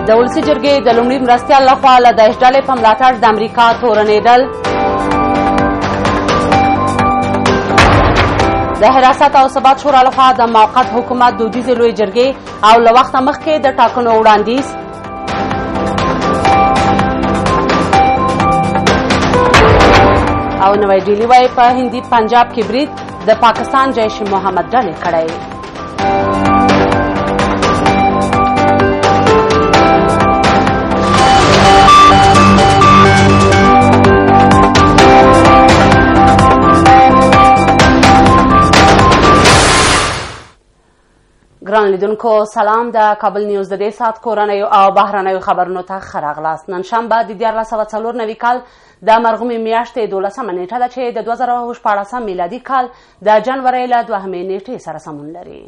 د ولسي جرګې د لومړي مرستیال لخوا له داعش ډلې په ملاتړ د امریکا تورنېدل. د حراست او ثبات شورا لخوا د موقت حکومت دودیزې لویې جرګې او له وخته مخکې د ټاکنو وړاندیز. او نوی ډیلي وایي په هندي پنجاب کې برید د پاکستان جیش محمد ډلې کړی. ګران لیدونکو سلام. د کابل نیوز د دې ساعت کورنیو او بهرنیو خبرونو ته ښه راغلاست. نن شنبه د 1404 کال د مرغومې میاشتې 12مه نیټه ده چې د 2014 میلادي کال د جنورۍ له 2مې نیټې سره سمون لري.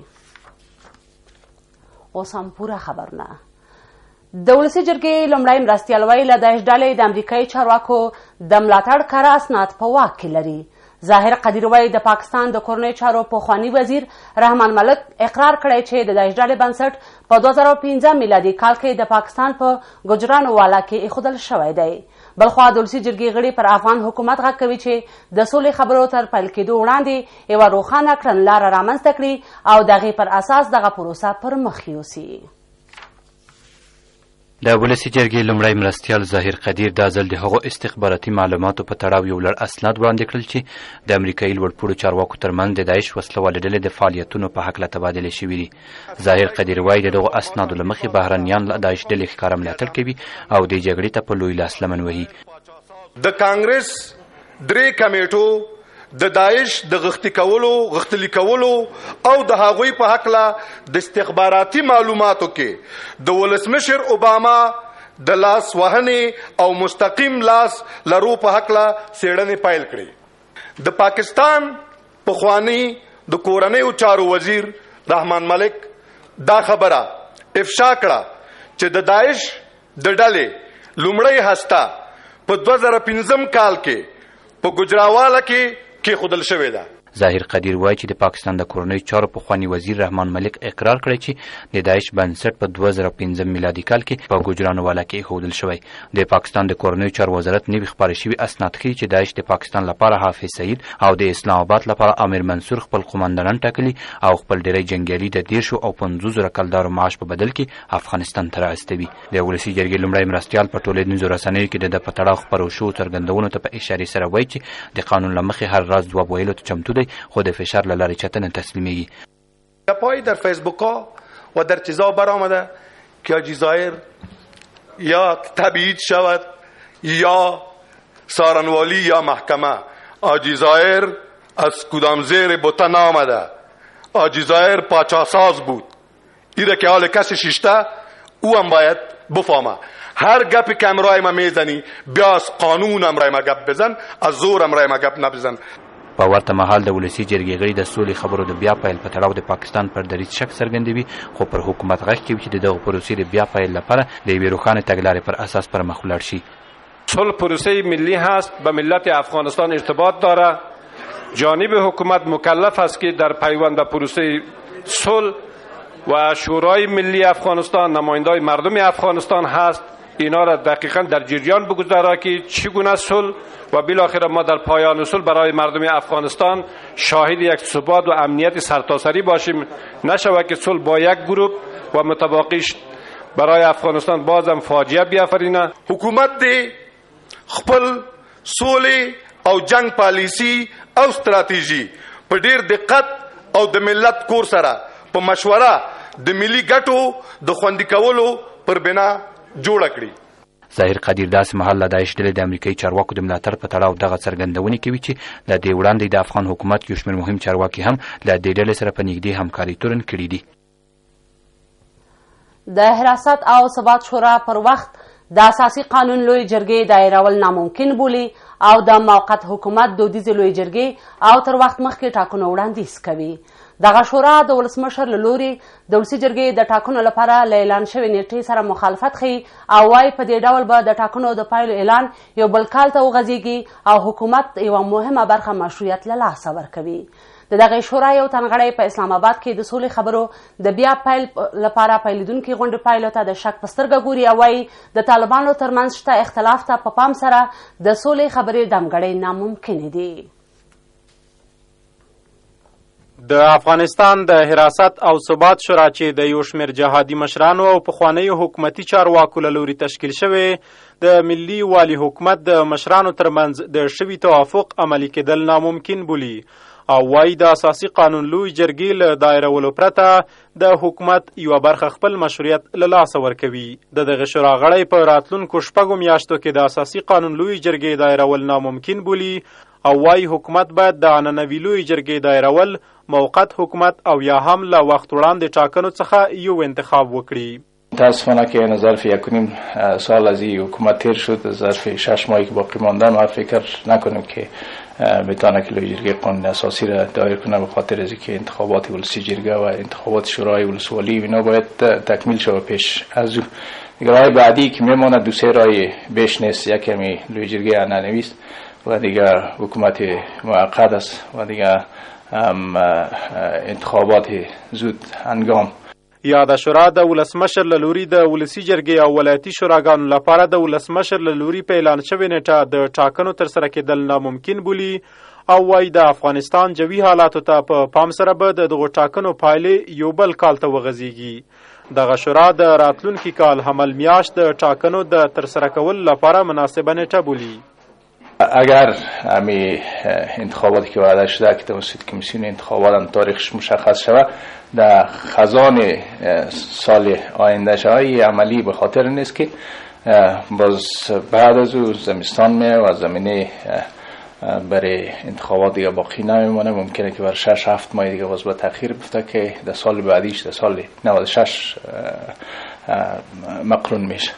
اوس هم پوره خبرونه. د ولسي جرګې لومړی مرستیال وایي له داعش ډلې د امریکایي چارواکو د ملاتړ کره اسناد په واک کې لري. ظاهر قدیر وایي د پاکستان د کورنۍ چارو پخواني وزیر رحمان ملک اقرار کړی چې د داعش ډلې بنسټ په 2015 میلادي کال کې د پاکستان په ګجرانوالا کې ایښودل شوی دی. بلخوا د ولسي جرګې غړي پر افغان حکومت غږ کوي چې د سولې خبرو تر پیل کېدو وړاندې یوه روښانه کړنلاره رامنځته کړي او د هغې پر اساس دغه پروسه پر مخ یوسي. د ولسي جرګې لومړی مرستیال ظاهر قدیر دا ځل د هغو استخباراتي معلوماتو په تړاو یو لړ اسناد وړاندې کړل چې د امریکایي لوړپوړو چارواکو ترمنځ د داعش وسلوالې ډلې د فعالیتونو په هکله تبادلې شوي دي. ظاهر قدیر وایي د دغو اسنادو له مخې بهرنیان له داعش ډلې ښکاره ملاتړ کوي او دې جګړې ته په لوی لاس لمن وهي. د کانګرس درې کمیټو د داعش د غښتلي کولو او د هغوی په هکله د استخباراتي معلوماتو کې د ولسمشر اوباما د لاس وهنې او مستقیم لاس لرو په هکله څېړنې پیل کړې. د پاکستان پخوانی د کورنیو چارو وزیر رحمان ملک دا خبره افشا کړه چې د داعش د ډلې لومړی هسته په 2015 کال کې په ګجراواله کې خودل شوې ده. ظاهر قدیر وایي چې د پاکستان د کورنیو چارو پخواني وزیر رحمان ملک اقرار کړی چې د داعش بنسټ په 2015 میلادي کال کې په ګجرانوالا کې ایښودل شوی. د پاکستان د کورنیو چارو وزارت نوي خپاره شوي اسناد ښیي چې داعش د پاکستان لپاره حافظ سعید او د اسلام آباد لپاره امیر منصور خپل قومندانان ټاکلي او خپل ډیری جنګیالي د 10 او 50 کلدارو معاش په بدل کې افغانستان ته رااستوي. د ولسي جرګې لومړی مرستیال په ټولنیزو رسنیو کې د په تړاو خپرو شوو څرګندونو ته په اشارې سره وایي چې د قانون له مخې هر راز ځواب ویلو ته چمتو دی خو د فشار له لارې چتن تسلیمیږي. پای در فیسبوک ها و در چیزا برآمده که حاجی ظاهر یا تبعید شود یا سارنوالی یا محکمه. حاجی ظاهر از کدام زیر بوته نآمده. حاجی ظاهر پاچاساز بود. ایره که حال کسی شیشته او هم باید بفهمه. هر گپی که امرای ما میزنی بیا از قانون امرای ما گپ بزن، از زور امرای ما گپ نبزن. په ورته مهال د ولسي جرګې غړي د سولې خبرو د بیا پیل په تړاو د پاکستان پر دریځ شک څرګندوي خو پر حکومت غږ کوي چې دغه پروسې د بیا پیل لپاره د یوې روښانه تګلارې پر اساس پر مخ ولاړ شي. صلح پروسه ملی هست، به ملت افغانستان ارتباط داره. جانب حکومت مکلف است که در پیوند به پروسه صلح و شورای ملی افغانستان نمایندای مردم افغانستان هست اینا را دقیقاً در جریان بگذاره که چگونه صلح و بالاخره ما در پایان صلح برای مردم افغانستان شاهد یک ثبات و امنیت سرتاسری باشیم. نشود که صلح با یک گروه و متباقیش برای افغانستان بازم فاجعه بیافرینه. حکومت دی خپل سولې او جنگ پالیسی او استراتیژي په ډیر دقت او د ملت کور سره په مشوره د ملي ګټو د خوندي کولو پر بنا جوړ کړي. ظاهر قدیر داسې مهال له داعش ډلې د امریکایي چارواکو د ملاتړ په تړاو دغه څرګندونې کوي چې د دې وړاندې د افغان حکومت یو شمېر مهم چارواکي هم له دې ډلې سره په نږدې همکاري تورن کړي دي. د حراست او ثبات شورا پر وخت د اساسي قانون لوی جرګې دایرول ناممکن بولي او د موقت حکومت دودیزې لوی جرګې او تر وخت مخکې ټاکنو وړاندیز کوي. دغه شورا د ولسمشر له لوري د ولسي جرګې د ټاکنو لپاره له اعلان شوې نیټې سره مخالفت ښیي او وایي په دې ډول به د ټاکنو د پایلو اعلان یو بل کال ته وغځېږي او حکومت یوه مهمه برخه مشروعیت له لاسه ورکوي. د دغه شورا یو تنغړی په اسلام آباد کې د سولې خبرو د بیا پیل لپاره پیلېدونکي غونډې پایلو ته د شک په سترګه ګوري او وایي د طالبانو ترمنځ شته اختلاف ته په پام سره د سولې خبرې دمګړۍ ناممکنې دي. د افغانستان د حراست او ثبات شورا چې د یو شمېر جهادي مشرانو او پخوانیو حکومتي چارواکو له لوري تشکیل شوې د ملي والي حکومت د مشرانو ترمنځ د شوي توافق عملي کېدل ناممکن بولي او وایي د اساسي قانون لوی جرګې له دایرولو پرته د حکومت یوه برخه خپل مشروعیت له لاسه ورکوي. د دغه شورا غړی په راتلونکو شپږو میاشتو کې د اساسي قانون لوی جرګې دایرول ناممکن بولي او وایي حکومت باید د عنعنوي لوی جرګې دایرول موقت حکومت او یا هم له وخت وړاندې ټاکنو څخه یو انتخاب وکړي. متاسفانه که این ظرف 1.5 سال از این حکومت تیر شد، ظرف 6 ماهی که باقی مانده ما فکر نکنیم که بتونه که لوی جرگه قانون اساسی را دایر کنه، به خاطر از اینکه انتخابات ولسی جرگه و انتخابات شورای ولسوالی اینا باید تکمیل شود پیش از او. دیگه راه بعدی که میمونه دو سه راه بیش نیست، یکی همی لوی جرگه عنعنوی است و دیگه حکومت موقت است و دیگه انتخابات زود هنگام. یاده شورا د ولسمشر له لوري د ولسي جرګې او ولایتي شوراګانو لپاره د ولسمشر له لوري په اعلان شوې نیټه د ټاکنو ترسره کېدل ناممکن بولي او وایي د افغانستان جوي حالاتو ته په پام سره به د دغو ټاکنو پایلې یو بل کال ته وغځېږي. دغه شورا د راتلونکي کال حمل میاشت د ټاکنو د ترسره کولو لپاره مناسبه نیټه بولي. اگر همی انتخاباتی که وعده شده که توسط کمیسیون انتخابات تاریخش مشخص شود در خزان سال آینده شود، این عملی به خاطر نیست که باز بعد از او زمستان می و زمینه برای انتخابات دیگه باقی نمیمونه. ممکنه که بر 6-7 ماه دیگه باز به تأخیر بفته که در سال بعدیش در سال 96 مقرون میشه.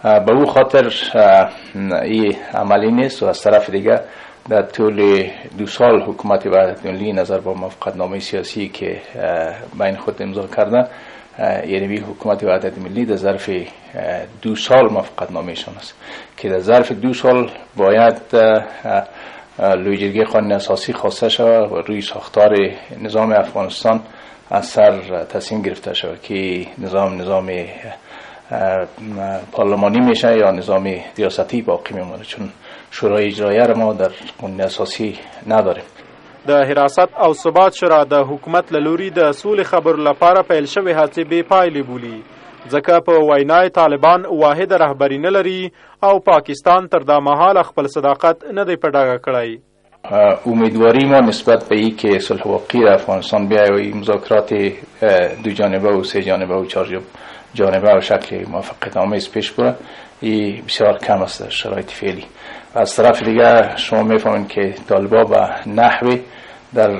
به او خاطر این عملی نیست و از طرف دیگه در طول 2 سال حکومت وحدت ملی نظر با موافقتنامه سیاسی که بین خود امضا کردن، یعنی حکومت وحدت ملی در ظرف 2 سال موافقتنامه شون است که در ظرف 2 سال باید لوی جرگه قانون اساسی خواسته شود و روی ساختار نظام افغانستان از سر تصمیم گرفته شود که نظام پارلمانی میشه یا نظام ریاستی باقی میمونه، چون شورای اجراییه را ما در قانون اساسی نداریم. د حراست او ثبات شورا د حکومت له لوري د سولې خبرو لپاره پیل شوې هڅې بې پایلې بولي، ځکه په وینای طالبان واحد رهبري نه لري او پاکستان تر دا مهاله خپل صداقت نه دی په ډاګه کړی. امیدواری ما نسبت به این که صلح واقعی در افغانستان بیاید و مذاکرات 2 جانبه و 3 جانبه و 4 جانبه و شکل موافقت‌آمیز پیش بره، این بسیار کم است در شرایط فعلی. از طرف دیگه شما میفهمید که طالبان به نحوی در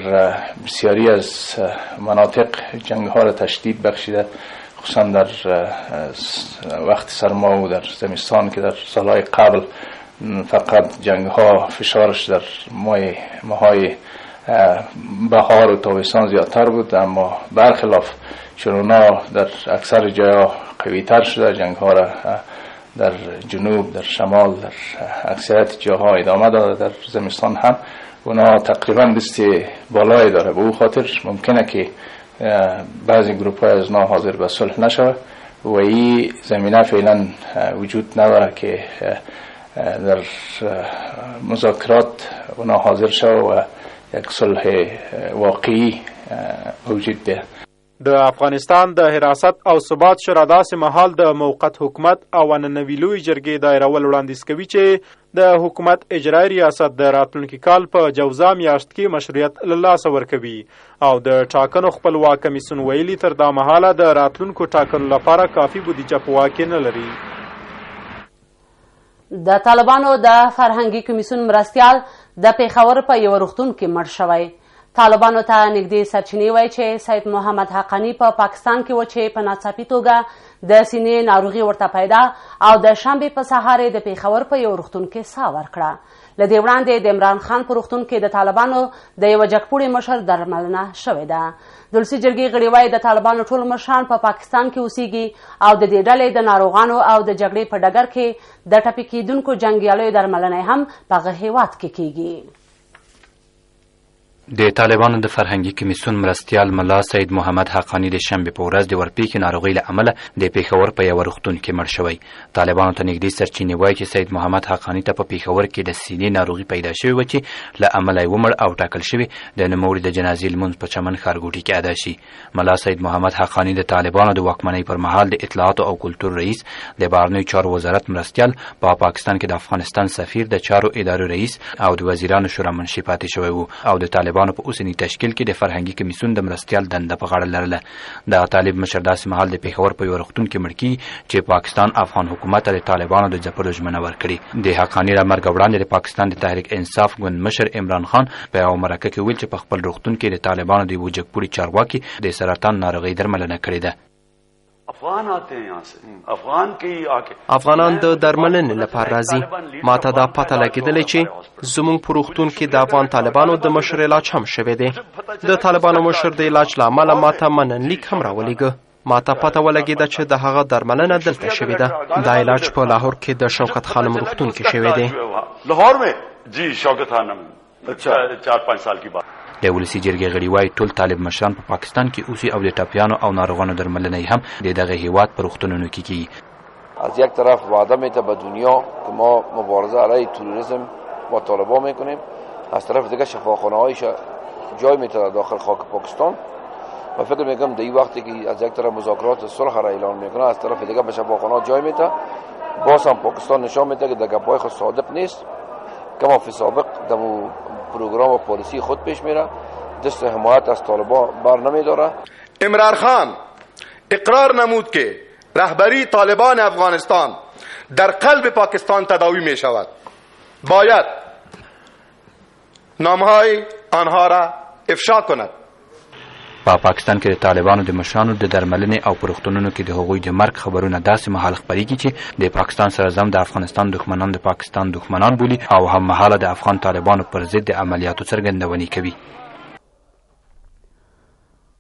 بسیاری از مناطق جنگ ها را تشدید بخشیده، خصوصا در وقت سرما و در زمستان که در سالهای قبل فقط جنگ ها فشارش در ماهای بهار و تابستان زیادتر بود، اما برخلاف چرونا در اکثر جاها قوی تر شده. جنگ ها را در جنوب، در شمال، در اکثریت جاها ادامه داده. در زمستان هم اونا تقریبا دست بالای داره. به او خاطر ممکنه که بعضی گروپ های از نا حاضر به صلح نشود و این زمینه فعلا وجود نداره که در مذاکرات اونا حاضر شود و یک صلح واقعی وجود بیاد. د افغانستان د حراست او ثبات شورا داسې مهال د موقت حکومت او عنعنوي لوی جرګې دایرول وړاندیز کوي چې د حکومت اجرایي ریاست د راتلونکي کال په جوزا میاشت کې مشروعیت له لاسه ورکوي او د ټاکنو خپلواک کمیسیون ویلي تر دا مهاله د راتلونکو ټاکنو لپاره کافي بودیجه په واک کې نه لري. د طالبانو د فرهنګي کمیسیون مرستیال د پیښور په یو روغتون کې مړ شوی. طالبانو ته نږدې سرچینې وایي چې سید محمد حقانی په پاکستان کې و چې په ناڅاپي توګه د سینې ناروغي ورته پیدا او د شنبې په سهار د پیښور په یو روغتون کې ساه ورکړه. له دې وړاندې د عمران خان په روغتون کې د طالبانو د یوه جګپوړي مشر درملنه شوې ده. د ولسي جرګې غړي وایي د طالبانو ټول مشران په پاکستان کې اوسېږي او د دې ډلې د ناروغانو او د جګړې په ډګر کې د ټپي کېدونکو جنګیالیو درملنه هم په هغه هېواد کې کېږي. د طالبانو د فرهنګي کمیسیون مرستیال ملا سید محمد حقانی د شنبه په ورځ د ورپېښې ناروغۍ له امله د پېښور په یو روغتون کې مړ شوی. طالبانو ته نږدې سرچینې وایي چې سید محمد حقانی ته په پېښور کې د سینې ناروغي پیدا شوې وه چې له امله یې ومړ او ټاکل شوې د نوموړي د جنازې لمونځ په چمن ښارګوټي کې ادا شي. ملا سید محمد حقانی د طالبانو د واکمنۍ پر مهال د اطلاعاتو او کلتور رئیس، د بهرنیو چارو وزارت مرستیال، په پاکستان کې د افغانستان سفیر، د چارو ادارو رئیس او د وزیرانو شورا منشي پاتې شوی و او د طالبانو په اوسني تشکیل کې د فرهنګي کمیسیون د مرستیال دنده په غاړه لرله. د طالب مشر داسې مهال د پېښور په یو روغتون کې مړ کیږي چې پاکستان افغان حکومت ته د طالبانو د ځپلو ژمنه ورکړې. د حقانی له مرګ وړاندې د پاکستان د تحریک انصاف ګوند مشر عمران خان په یوه مرکه کې ویل چې په خپل روغتون کې د طالبانو د یوه جګپوړي چارواکي د سرطان ناروغۍ درملنه کړې ده. افغانان د درملنې لپاره راځي. ما ته دا پته لګېدلې چې زموږ په روغتون کې د افغان طالبانو د مشر علاج هم شوی دی. د طالبانو مشر د علاج له امله ما ته مننلیک هم راولېږه. ما ته پته ولګېده چې د هغه درملنه دلته شوې ده. دا علاج په لاهور کې د شوکت خانم روغتون کې شوی دی. د ولسي جرګې غړي وایي ټول طالب مشران په پاکستان کې اوسي او د ټپیانو او ناروغانو درملنه هم د دغه هیواد په روغتونونو کې کیږي. از یک طرف وعده میده به دنیا که ما مبارزه علیه تروریسم با طالبان میکنیم، از طرف دیگه شفاخانه‌هایش جای میده داخل خاک پاکستان و فکر میکنم در این وقتی که از یک طرف مذاکرات صلح را اعلان میکنه، از طرف دیگه به شفاخانه‌ها جای میده. باز هم پاکستان نشان میده که در گپ‌های خود صادق نیست، کما فی سابق در پروگرام و پالیسی خود پیش میره، دست حمایت از طالبان بر نمیداره. عمران خان اقرار نمود که رهبری طالبان افغانستان در قلب پاکستان تداوی می شود. باید نامهای آنها را افشا کند. په پاکستان کې د طالبانو د مشرانو د درملنې او پروختونونو کې د هغوی د مرګ خبرونه داسې مهال خپرېږي چې د پاکستان سره ضم د افغانستان دښمنان د پاکستان دښمنان بولي او هم مهاله د افغان طالبانو پر ضد د عملیاتو څرګندونې کوي.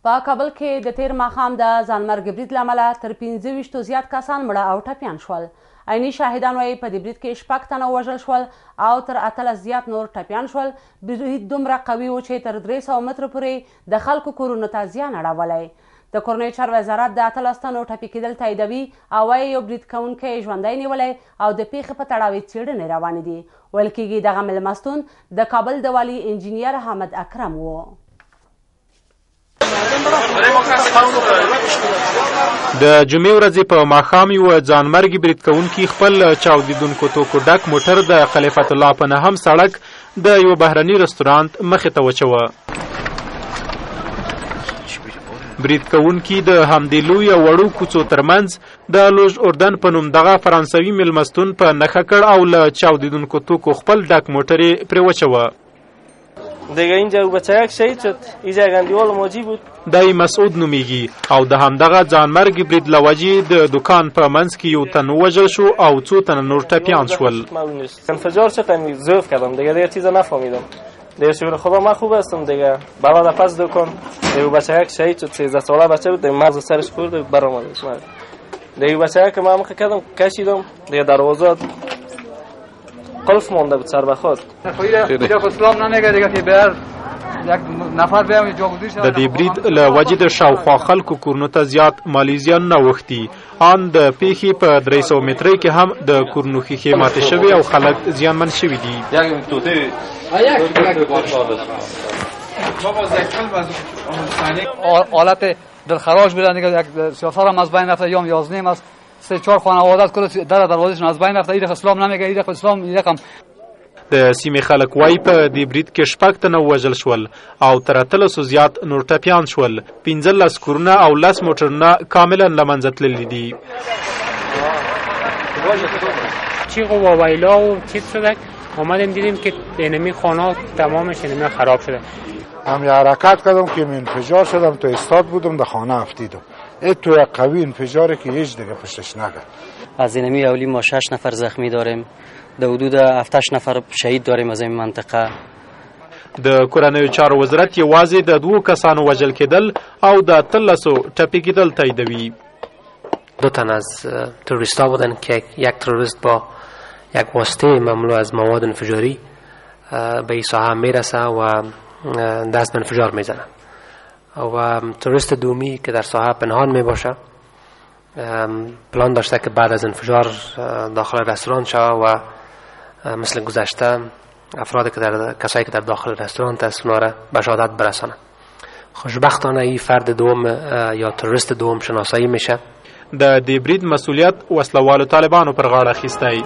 په کابل کې د تیر ماښام د ځانمرګ برید له امله تر 25 زیات کسان مړه او ټپیان شول. عیني شاهدان وایي په دې برید کې 6 تنه وژل شول او تر 18 زیات نور ټپیان شول. برید دومره قوي و چې تر 300 متره پورې د خلکو کورونو ته زیان اړولی. د کورنیو چارو وزارت د 18 تنو ټپي کېدل تاییدوي او وایي یو برید کوونکی ژوندی نیولی او د پیښې په تړاو څېړنې روانې دي. ویل کېږي دغه مېلمستون د کابل د والي انجینیر حمد اکرم و. د جمعې ورځې په ماښام یوه ځانمرګي برید کوونکي خپل چاودېدونکو توکو ډک موټر د خلیفت الله په نهم سړک د یو بهرني رستورانت مخې ته وچوه. برید کوونکي د همدې لوی او وړو کوڅو ترمنځ د لوژ اردن په نوم دغه فرانسوي مېلمستون په نښه کړ او له چاودېدونکو توکو خپل ډک موټر یې پرې وچوه. دیگه اینجا بچه‌ک شهید شد. اینجا غندیوال موجی بود. دای مسعود نومیږي او د همدغه ځانمرګي برید له وجې د دکان په منځ کې یو تن وژل شو او څو تنه نور ټپیان شول. انفجار شد من ضعف کردم دیگه چیزا نفهمیدم. دیگه شکر خدا من خوب هستم دیگه. بالا پس دکان دیگه بچه‌ک شهید شد. 13 ساله بچه بود. مغز سرش خورد برآمد. دیگه بچه‌ک من کردم کشیدم دیگه دروازه قلف مونده بود سر بخود. اسلام نمیگه دیگه که بر یک نفر بیام جوگدیش. د دې برید له وجې د شاوخوا خلکو کورونو ته زیات مالي زیان نه اوښتي. ان د پیښې په 300 مترۍ کې هم د کورونو ښیښې ماتې شوې او خلک زیانمن شوي دي. حالت دلخراش بودن دیگه. یک سیافر هم از بین رفته یا 11 است. 3-4 خانواده کل در دروازه‌شون از بین رفته. ایده اسلام نمیگه، ایده اسلام یکم. د سیمې خلک وایي په دې برید کې 6 تنه وژل شول او تر 300 زیات نور ټپیان شول. 15 کورونه او 10 موټرونه کاملا له منځه تللي دي. چیغ و ویلا و چیز شده. اومدیم دیدیم که اینمی خانه تمامش اینمی خراب شده. هم یه حرکت کردم که من انفجار شدم تو استاد بودم در خانه افتیدم. این تو یک قوی انفجاری که هیچ دیگه پشتش نگه. از اینمی اولی ما 6 نفر زخمی داریم. در حدود 7 نفر شهید داریم از این منطقه. د کورنیو چارو وزارت یوازې د 2 کسانو وژل کېدل او د 13 ټپي کېدل تاییدوي. 2 تن از تروریست‌ها بودن که یک تروریست با یک واسطه مملو از مواد انفجاری به این ساحه میرسه و دست به انفجار میزنن و تروریست دومی که در ساحه پنهان می باشه پلان داشته که بعد از انفجار داخل رستوران شود و مثل گذشته کسایی که در داخل رستوران هست اونا را به شهادت برسانه. خوشبختانه این فرد دوم یا تروریست دوم شناسایی میشه. د دې برید مسؤلیت وسلوالو طالبانو پر غاړه اخیستی.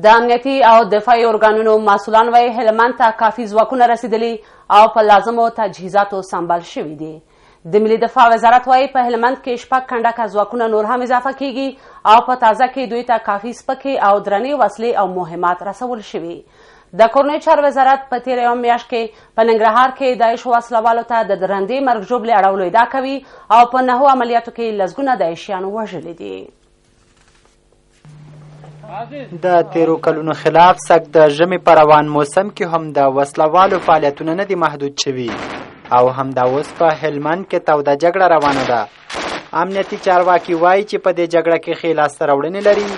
د امنیتي او دفاعي ارګانونو مسؤلان وایي هلمند ته کافي ځواکونه رسیدلي او په لازمو تجهیزاتو سمبال شوي دي. د ملي دفاع وزارت وایي په هلمند کې 6 کنډکه ځواکونه نور هم اضافه کیږي او په تازه کې دوی ته کافي سپکې او درنې وسلې او مهمات رسول شوي. د کورنیو چارو وزارت په تېره یوه میاشت کې په ننګرهار کې داعش وسلوالو ته د درندې مرګ ژوبلې اړولو ادعا کوي او په 9 عملیاتو کې لسګونه داعشیان وژلي دي. د تیرو کلونو خلاف سږ د ژمي په روان موسم کې هم د وسلوالو فعالیتونه نه دي محدود شوي او همدا اوس په هلمند کې توده جګړه روانه ده. امنیتي چارواکي وایي چې په دې جګړه کې ښې لاسته راوړنې لري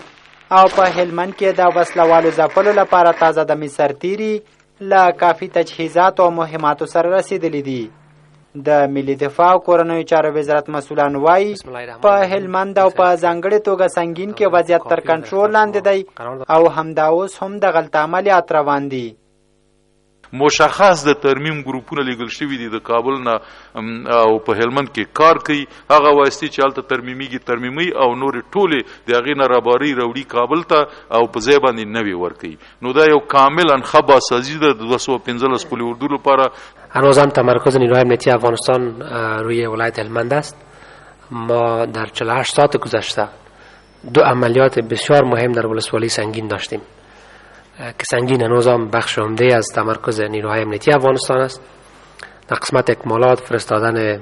او په هلمند کې د وسلوالو ځپلو لپاره تازه دمې سرتیري له کافي تجهیزاتو او مهماتو سره رسیدلي دي. د ملي دفاع او کورنیو چارو وزارت مسؤلان وایي په هلمند او په ځانګړې توګه سنګین کې وضعیت تر کنټرول لاندې دی او همدا اوس هم د غلطه عملیات روان دي. مشخص د ترمیم ګروپونه لیږل شوي دي د کابل نه او په هلمند کې کار کوي. هغه واسطې چې هلته ترمیمیږي ترمیمي او نورې ټولې د هغې نه راباري راوړي کابل ته او په ځای باندې نوې ورکوي. نو دا یو کاملا ښه بازسازي ده د 215 پل اردو لپاره. هنوز هم تمرکز نیروهای امنیتی افغانستان روی ولایت هلمند است. ما در 48 ساعت گذشته 2 عملیات بسیار مهم در ولسوالی سنگین داشتیم که سنگین هنوز هم بخش عمده از تمرکز نیروهای امنیتی افغانستان است. در قسمت اکمالات فرستادن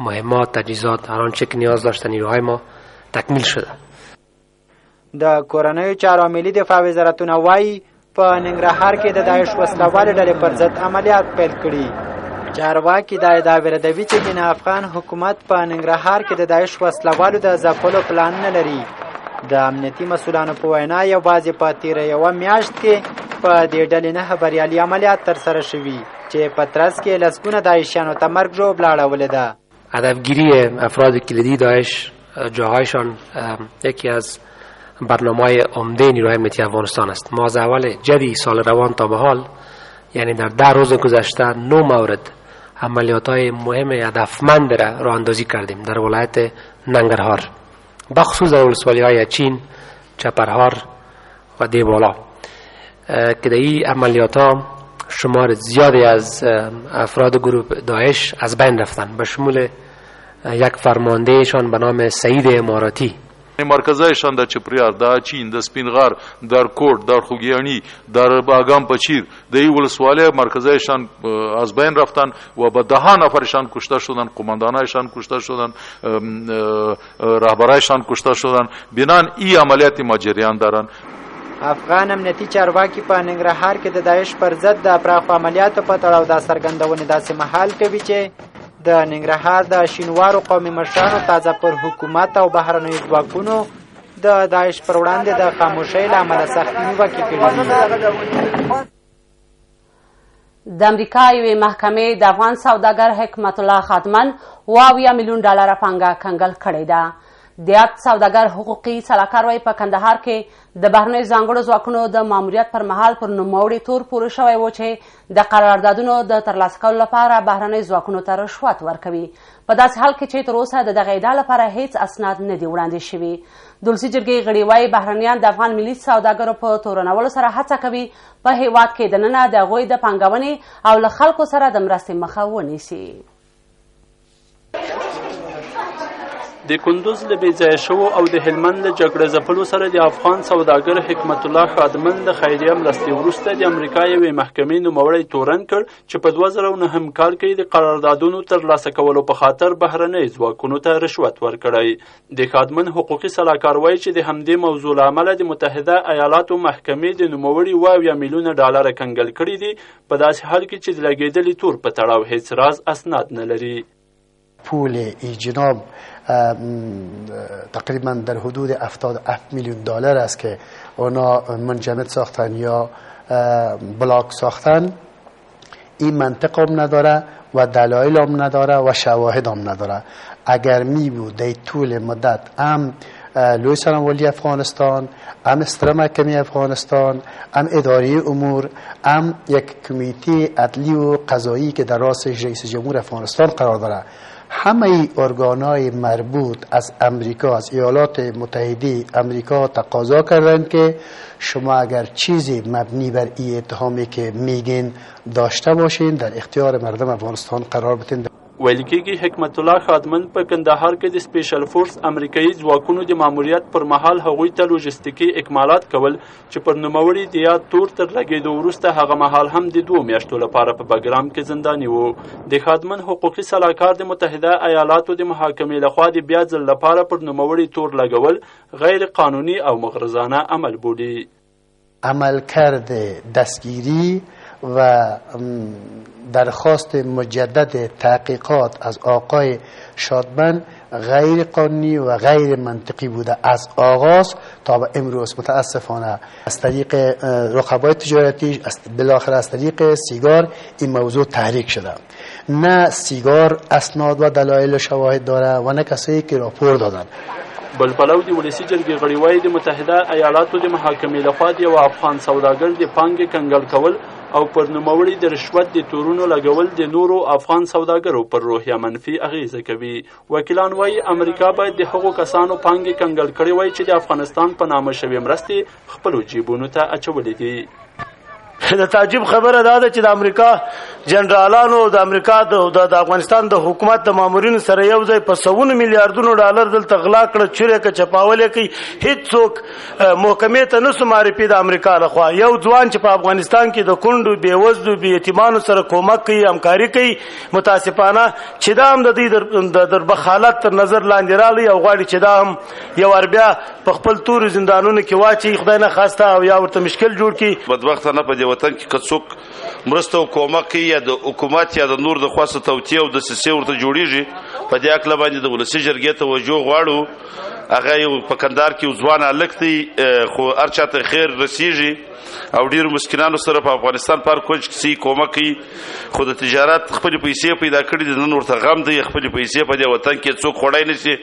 مهمات تجهیزات هر آنچه که نیاز داشته نیروهای ما تکمیل شده. د کورنیو چارو ملي دفاع وزارتونه وایي په ننګرهار کې د داعش وسلوالو ډلې پر ضد عملیات پیل کړي. چارواکي دا ادعا ردوي چې د افغان حکومت په ننګرهار کې د داعش وسلوالو د ځپلو پلان نه لري. د امنیتي مسؤلانو په وینا یوازې په تېره یوه میاشت کې په دې ډلې 9 بریالي عملیات ترسره شوي چې په ترڅ کې لسګونه داعشیانو ته مرګ ژوبله اړولې ده. هدفگیری افراد کلیدی داعش جاهایشان یکی از برنامه‌های عمده نیروهای امنیتی افغانستان است. ما از اول جدی سال روان تا به حال یعنی در 10 روز گذشته 9 مورد عملیات‌های مهم هدفمند را راه اندازی کردیم در ولایت ننگرهار، بخصوص در ولسوالی‌های چین، چپرهار و دیبالا که در این عملیات‌ها شمار زیادی از افراد گروه داعش از بین رفتن به شمول یک فرماندهشان به نام سعید اماراتی. مرکزایشان در چپریار، در چین، در سپینغار، در کوٹ، در خوگیانی، در باگام پچیر، در این ولسوالی مرکزایشان از بین رفتن و به 10 نفرشان کشته شدن، قماندانایشان کشته شدن، رهبرایشان کشته شدن. بنان این عملیات ما جریان دارن. افغان امنیتي چارواکي په ننګرهار کې د داعش پر ضد د پراخو عملیاتو په تړاو دا څرګندونې داسې مهال کوي چې د ننګرهار د شینوارو قومي مشرانو تازه پر حکومت او بهرنیو ځواکونو د داعش پر وړاندې د خاموشۍ له امله سختې نیوکې کړي دي. د امریکا یوې محکمې د افغان سوداګر حکمت الله خادمن 80 میلیون ډالر پانګه کنګل کړې ده. د یاد سوداګر حقوقي سلاکار وایي په کندهار کې د بهرنیو ځانګړو ځواکونو د ماموریت پر مهال پر نوموړي تور پورې شوی و چې د قراردادونو د ترلاسه کولو لپاره بهرنیو ځواکونو ته رشوت ورکوي، په داسې حال کې چې تر اوسه د دغه ادعا لپاره هیڅ اسناد نه دي وړاندې شوي. د ولسي جرګې غړي وایي بهرنیان د افغان ملي سوداګرو په تورنولو سره هڅه کوي په هیواد کې دننه د هغوی د پانګونې او له خلکو سره د مرستې مخه ونیسي. د کندوز له بېځایه شوو او د هلمند له جګړه ځپلو سره د افغان سوداګر حکمت الله خادمن د خیریه مرستې وروسته د امریکا یوې محکمې نوموړی تورن کړ چې په 2009 کال کې د قراردادونو ترلاسه کولو په خاطر بهرنۍ ځواکونو ته رشوت ورکړی. د خادمن حقوقي سلاکار وایي چې د همدې موضوع له امله د متحده ایالاتو محکمې د نوموړي 80 میلیونه ډالر کنګل کړي دي، په داسې حال کې چې د لګېدلي تور په تړاو هیڅ راز اسناد نه لري. پول جناب تقریبا در حدود 77 میلیون دلار است که اونا منجمد ساختن یا بلاک ساختن. این منطق هم نداره و دلایل هم نداره و شواهد هم نداره. اگر می بود در طول مدت هم لوی سرانوالی افغانستان، هم استرا محکمه افغانستان، هم اداره امور، هم یک کمیته عدلی و قضایی که در راستش رئیس جمهور افغانستان قرار داره، همه ارگانهای مربوط از امریکا، از ایالات متحده امریکا تقاضا کردند که شما اگر چیزی مبنی بر این اتهامی که میگین داشته باشین در اختیار مردم افغانستان قرار بدین. ویل کېږي حکمت الله خادمن په کندهار کې د سپیشل فورس امریکایي ځواکونو د ماموریت پر مهال هغوی ته لوجستیکي اکمالات کول چې پر نوموړي د یاد تور تر لګېدو وروسته هغه مهال هم د 2 میاشتو لپاره په بګرام کې زنداني و. د خادمن حقوقي سلاکار د متحده ایالاتو د محاکمې لخوا د بیا ځل لپاره پر نوموړي تور لګول غیر قانوني او مغرضانه عمل بولي. عملکرد دستگیری و درخواست مجدد تحقیقات از آقای شادمن غیر قانونی و غیر منطقی بوده از آغاز تا به امروز. متاسفانه از طریق رقبای تجارتی بالاخره از طریق سیگار این موضوع تحریک شده. نه سیگار اسناد و دلایل و شواهد داره و نه کسایی که راپور دادن. بل پلو د ولسی جرګې غړي وایي د متحده ایالاتو د محاکمې لخوا د یو افغان سوداګر د پانګې کنګل کول او پر نوموړي د رشوت د تورونو لګول د نورو افغان سوداګرو پر روحیه منفي اغیزه کوي. وکیلان وایي امریکا باید د هغو کسانو پانګې کنګل کړي وای چې د افغانستان په نامه شوې مرستې خپلو جیبونو ته اچولې دي. د تعجب خبره دا ده چې د امریکا جنرالانو د امریکا د افغانستان د حکومت د مامورینو سره یو ځای په سوونو میلیارډونو ډالر دلته غلا کړه، چورې که چپاولې کوي. هیڅوک محکمې ته نسو معرفي د امریکا لخوا. یو ځوان چې په افغانستان کې د کونډو بېوزلو بېیتیمانو سره کومک کوي، همکاري کوي، متاسفانه چې دا هم د دوی در بخالت تر نظر لاندې راغلی او غواړي چې دا هم یو ور بیا په خپل تورو زندانونو کې واچي، خدای نه خواسته، او یا ورته مشکل جوړ کړي. بدبختانه په دې وطن کې که څوک مرسته او کومک کوي یا د حکومت یا د نور د خاصه توطیه او د دسیسې ورته جوړیږي، په دې هکله باندې د ولسي جرګې توجه غواړو. هغه یو په کندهار کې یو ځوان هلک دی، خو هر چا ته خیر رسیږي او ډېرو مسکینانو سره په افغانستان په هر کونج کې کومک کوي، خو د تجارت خپلې پیسې پیدا کړي دي، نن ورته غم دی خپلې پیسې په دې وطن کې څوک خوړی نه شي.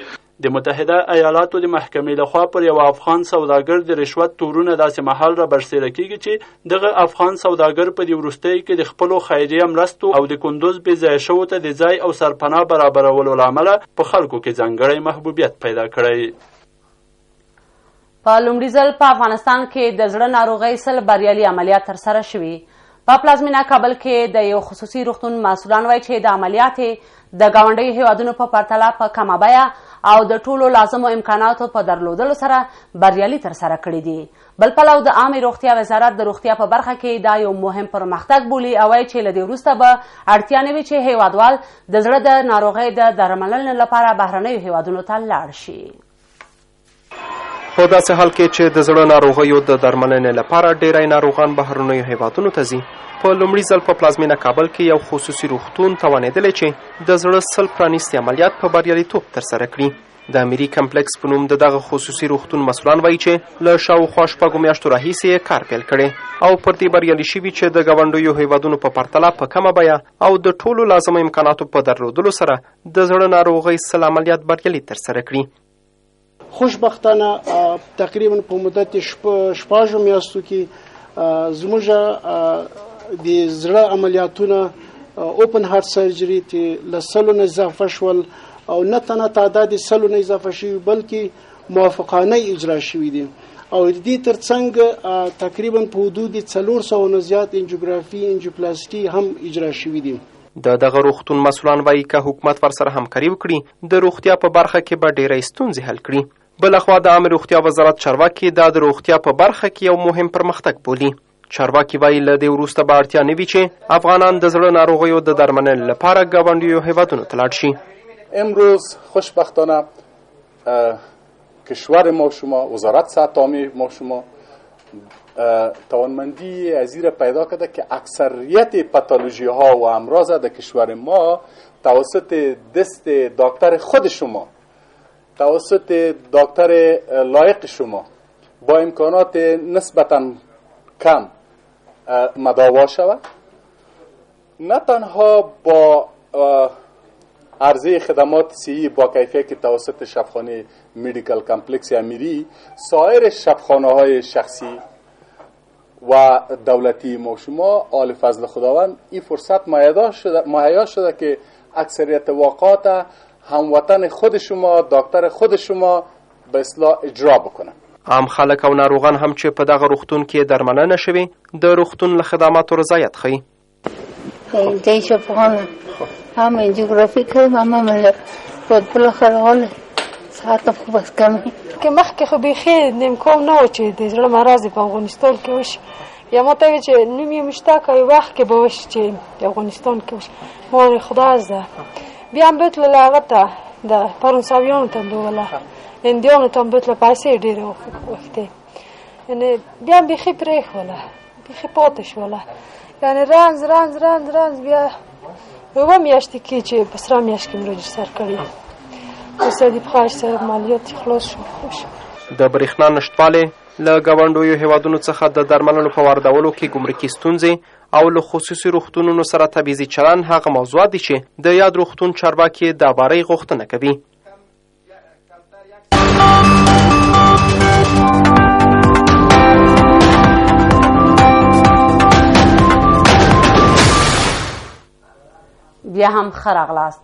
د متحده ایالاتو د محکمې لخوا پر یو افغان سوداګر د رشوت تورونه داسې مهال را برسېره کیږي چې دغه افغان سوداګر په دې وروستیو کې د خپلو خیریه مرستو او د کندوز بې ځایه شوو ته د ځای او سرپناه برابرولو له امله په خلکو کې ځانګړی محبوبیت پیدا کړی. په لومړي ځل په افغانستان کې د زړه ناروغۍ سل بریالي عملیات ترسره شوي. په پلازمینه کابل کې د یو خصوصي روغتون مسؤلان وایي چې د عملیات د ګاونډیو هیوادونو په پرتله په کمه بیه او د ټولو لازمو امکاناتو په درلودلو سره بریالي ترسره کړي دي. بل پلو د عامې روغتیا وزارت د روغتیا په برخه کې دا یو مهم پرمختګ بولي او وایي چې له دې وروسته به اړتیا نه وي چې هیوادوال د زړه د ناروغۍ د درملنې لپاره بهرنیو هیوادونو ته لاړ شي. په داسې حال کې چې د زړه ناروغیو د درملنې لپاره ډیری ناروغان بهرنیو هیوادونو ته ځي، په لومړي ځل په پلازمینه کابل کې یو خصوصي روغتون توانېدلی چې د زړه سل پرانیستي عملیات په بریالیتوب ترسره کړي. د امیري کمپلیکس په نوم د دغه خصوصي روغتون مسؤلان وایي چې له شاوخوا 6 میاشتو راهیسې یې کار پیل کړی او پر دې بریالي شوي چې د ګاونډیو هیوادونو په پرتله په کمه بیه او د ټولو لازمو امکاناتو په درلودلو سره د زړه ناروغۍ سل عملیات بریالي ترسره کړي. خوشبختانه تقریبا په مدت 6 میاشتو کې زموږ د زړه عملیاتونه اوپن هارت سرجري چې له سلو نه اضافه شول او نه تنها تعداد سلو نه اضافه شوي بلکې موافقانه اجرا شوي دي او د دې ترڅنګ تقریبا په حدود 400 نه زیات انجیوګرافي انجیوپلاسټي هم اجرا شوي دي. د دغه روغتون مسؤلان وایي که حکومت ورسره همکاري وکړي د روغتیا په برخه کې به ډېرې ستونزې حل کړي. بلخوا د عامې روغتیا وزارت چارواکي دا د روغتیا په برخه کې یو مهم پرمختګ بولي. چارواکي وایي له دې وروسته به اړتیا نه وي چې افغانان د زړه ناروغیو د درملنې لپاره ګاونډیو هیوادونو ته لاړ شي. امروز خوشبختانه کشور ما شما وزارت صحت عامه ما شما توانمندی ازیر پیدا کرده که اکثریت پاتولوژی ها و امراض در کشور ما توسط دست دکتر خود شما توسط دکتر لایق شما با امکانات نسبتاً کم مداوا شود، نه تنها با عرضه خدمات صحی با کیفیت که توسط شفاخانه مدیکال کمپلکس امیری، سایر شفاخانه های شخصی و دولتی ما شما آل فضل خداوند این فرصت مهیا شده که اکثریت واقعات هموطن خود شما، دکتر خود شما به اصلاح اجرا بکنن. عام خلک او ناروغان هم چې په دغه روغتون کې درملنه شوي د روغتون له خدماتو رضایت ښیي. دی شفاخانه هم انجیوګرافي کوي، هم بالاخره حال ساعت خوب است کمی که مخکې خو بیخي امکان نه و چې د زړه مرض په افغانستان کې وشي، یا ما ته چې نوم یې مشته که وخت کې به وشي چې د افغانستان کې وشي. ما خدا زده بیا هم بتلله هغه ته د فرانسویانو ته بوله، هندیانو ته هم بتله، پیسې ډېرې وختې، یعنې بیا هم بیخي پرېښوله، بیخي پاتې شوله، یعنې رنځ بیا اوه میاشتې کې چې په سره میاشت کې مې رجسټر کړي د بخارج صاحب مالیات خلاص شو. د برېښنا نشتوالی له ګاونډیو هیوادونو څخه د درملنو په واردولو کې ګمرکي ستونزې او له خصوصي روغتونونو سره تبعیضي چلن هغه موضوعات دي چې د یاد روغتون چارواکي د بارۍ غوښتنه کوي. بیا هم ښه راغلاست.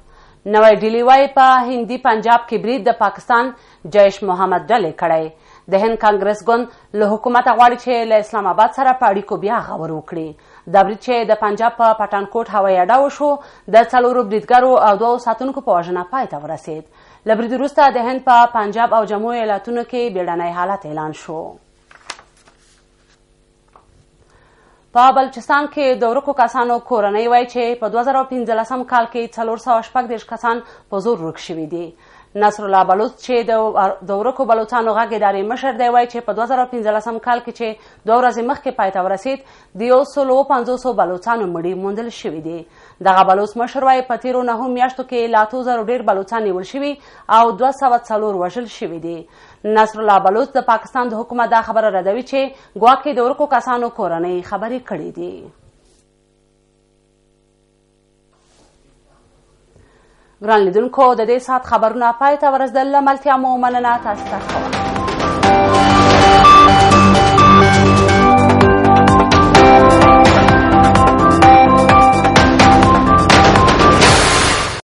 نوی ډیلی وایي په هندي پنجاب کې برید د پاکستان جیش محمد ډلې کړی. د هند کانګرس ګوند له حکومته غواړي چې له اسلام آباد سره په اړیکو بیا غور وکړي. دا برید چې د پنجاب په پټانکوټ هوایي اډه وشو د 4 بریدګرو او 2 ساتونکو په وژنه پای ته ورسید. له برید وروسته د هند په پنجاب او جموع ایالتونو کې بیړنی حالت اعلان شو. په بلوچستان کې د ورکو کسانو کورنۍ وایي چې په 2015 کال کې 414 کسان په زور ورک شوي دي. نصر الله بلوچ چې د ورکو بلوچانو غږ ادارې مشر دی وایي چې په 2015 کال کې چې 2 ورځې مخکې پای ته ورسید د 150 بلوچانو مړي موندل شوي دي. دغه بلوچ مشر وایي په تیرو 9 میاشتو کې لا 2000 ډېر بلوچان نیول شوي او 204 وژل شوي دي. نصر الله بلوچ د پاکستان د حکومت دا خبره ردوي چې ګواکې د ورکو کسانو کورنۍ خبرې کړې دي. ګران لیدونکو د دې ساعت خبرونه پای ته ورسېدل. له ملتیا مو مننه. تاسو ته ښه وخت.